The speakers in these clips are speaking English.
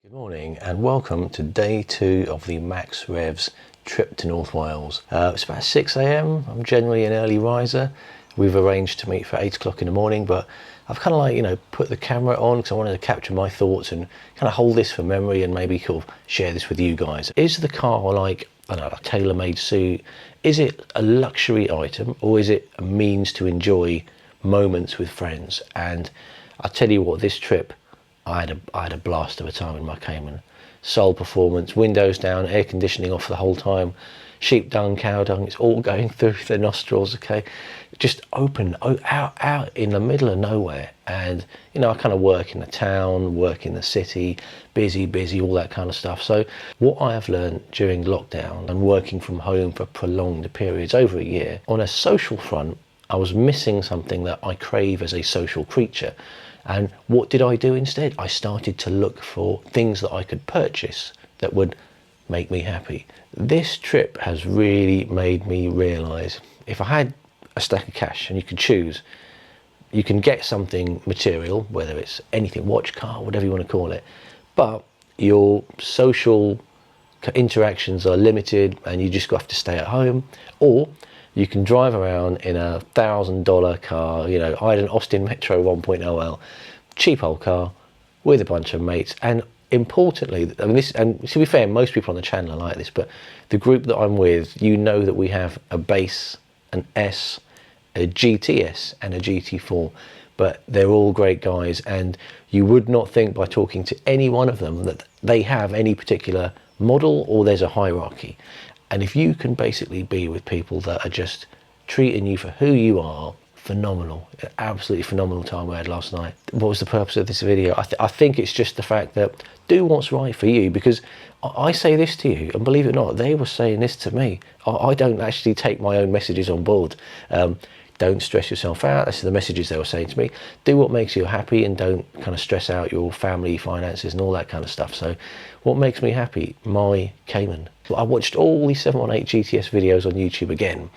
Good morning and welcome to day 2 of the Max REVS trip to North Wales. It's about 6 a.m. I'm generally an early riser. We've arranged to meet for 8 o'clock in the morning, but I've kind of put the camera on because I wanted to capture my thoughts and kind of hold this for memory and maybe sort of share this with you guys. Is the car like, I don't know, a tailor-made suit? Is it a luxury item or is it a means to enjoy moments with friends? And I'll tell you what, this trip, I had a blast of a time in my Cayman. Soul performance, windows down, air conditioning off the whole time, sheep dung, cow dung, it's all going through the nostrils, okay? Just open, out in the middle of nowhere. And, you know, I kind of work in the town, work in the city, busy, all that kind of stuff. So what I have learned during lockdown and working from home for prolonged periods, over a year, on a social front, I was missing something that I crave as a social creature. And what did I do instead? I started to look for things that I could purchase that would make me happy. This trip has really made me realise if I had a stack of cash and you could choose, you can get something material, whether it's anything, watch, car, whatever you want to call it, but your social interactions are limited and you just have to stay at home. Or you can drive around in a $1,000 car. You know, I had an Austin Metro 1.0L, cheap old car with a bunch of mates. And importantly, I mean, this, and to be fair, most people on the channel are like this, but the group that I'm with, you know that we have a base, an S, a GTS and a GT4, but they're all great guys. And you would not think by talking to any one of them that they have any particular model or there's a hierarchy. And if you can basically be with people that are just treating you for who you are, phenomenal, absolutely phenomenal time I had last night. What was the purpose of this video? I think it's just the fact that do what's right for you, because I say this to you, and believe it or not, they were saying this to me. I don't actually take my own messages on board. Don't stress yourself out. That's the messages they were saying to me. Do what makes you happy and don't kind of stress out your family finances and all that kind of stuff. So what makes me happy? My Cayman. I watched all these 718 GTS videos on YouTube again,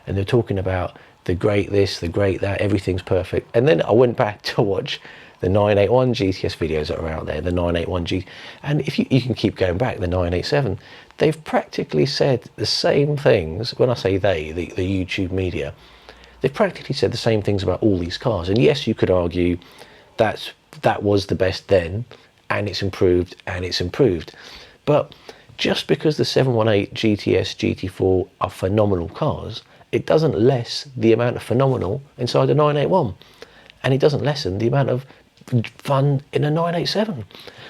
and they're talking about the great this, the great that, everything's perfect. And then I went back to watch the 981 GTS videos that are out there, the 981G. And if you can keep going back, the 987, they've practically said the same things. When I say they, the YouTube media, they've practically said the same things about all these cars. And yes, you could argue that was the best then, and it's improved, But just because the 718 GTS, GT4 are phenomenal cars, it doesn't lessen the amount of phenomenal inside the 981. And it doesn't lessen the amount of fun in a 987.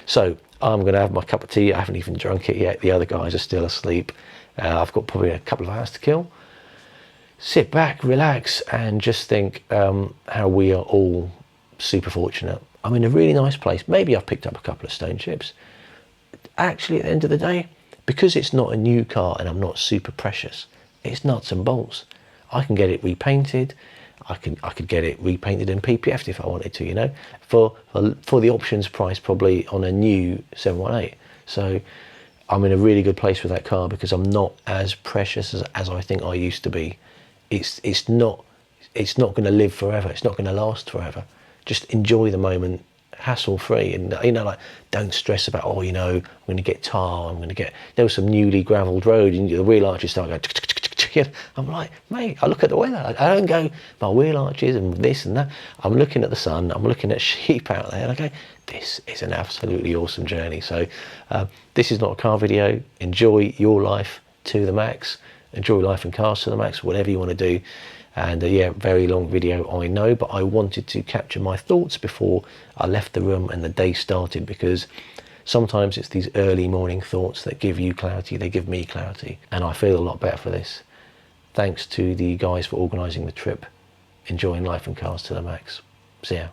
So I'm going to have my cup of tea. I haven't even drunk it yet. The other guys are still asleep. I've got probably a couple of hours to kill. Sit back, relax, and just think how we are all super fortunate. I'm in a really nice place. Maybe I've picked up a couple of stone chips. Actually, at the end of the day, because it's not a new car and I'm not super precious, it's nuts and bolts. I can get it repainted. I could get it repainted and PPF'd if I wanted to, you know, for the options price probably on a new 718. So I'm in a really good place with that car because I'm not as precious as I think I used to be. It's not going to live forever. It's not going to last forever. Just enjoy the moment, hassle free, and you know, like, don't stress about, oh, you know, I'm going to get tar. There was some newly gravelled road and the wheel arches start going. I'm like, mate, I look at the weather. I don't go, my wheel arches and this and that. I'm looking at the sun. I'm looking at sheep out there, and I go, this is an absolutely awesome journey. So this is not a car video. Enjoy your life to the max. Enjoy life and cars to the max, whatever you want to do. And yeah, very long video, I know, but I wanted to capture my thoughts before I left the room and the day started, because sometimes it's these early morning thoughts that give you clarity. They give me clarity, and I feel a lot better for this. Thanks to the guys for organising the trip. Enjoying life and cars to the max. See ya.